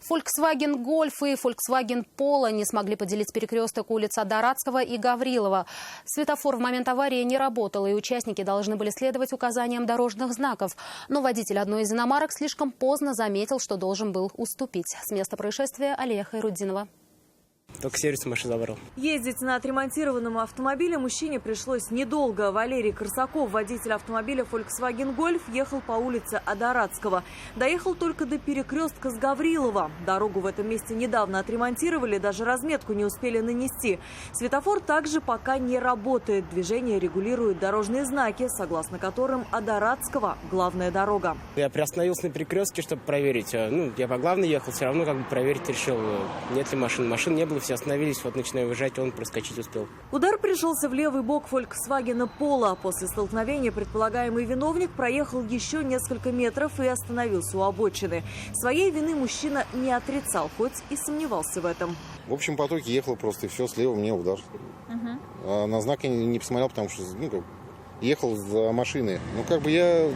Volkswagen Golf и Volkswagen Polo не смогли поделить перекресток улиц Адаратского и Гаврилова. Светофор в момент аварии не работал, и участники должны были следовать указаниям дорожных знаков. Но водитель одной из иномарок слишком поздно заметил, что должен был уступить. С места происшествия Алия Хайруддинова. Только сервис машину забрал. Ездить на отремонтированном автомобиле мужчине пришлось недолго. Валерий Корсаков, водитель автомобиля Volkswagen Golf, ехал по улице Адаратского. Доехал только до перекрестка с Гаврилова. Дорогу в этом месте недавно отремонтировали, даже разметку не успели нанести. Светофор также пока не работает. Движение регулируют дорожные знаки, согласно которым Адаратского главная дорога. Я приостановился на перекрестке, чтобы проверить. Я по главной ехал, все равно проверить решил, нет ли машин. Машин не было. Все остановились, вот начинаю выезжать, он проскочить успел. Удар пришелся в левый бок Volkswagen Polo. После столкновения предполагаемый виновник проехал еще несколько метров и остановился у обочины. Своей вины мужчина не отрицал, хоть и сомневался в этом. В общем потоке ехал просто, и все, слева мне удар. А на знак я не посмотрел, потому что ехал за машиной. Я,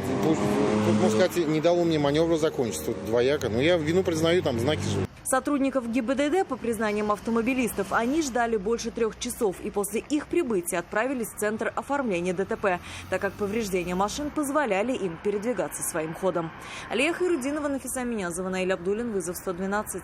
можно сказать, не дал мне маневра закончить, тут двояко. Но я вину признаю, там знаки же. Сотрудников ГИБДД, по признаниям автомобилистов, они ждали больше 3 часов и после их прибытия отправились в центр оформления ДТП, так как повреждения машин позволяли им передвигаться своим ходом. Алия Хайруддинова, Нафиса Минязова, Наиль Абдуллин, вызов 112.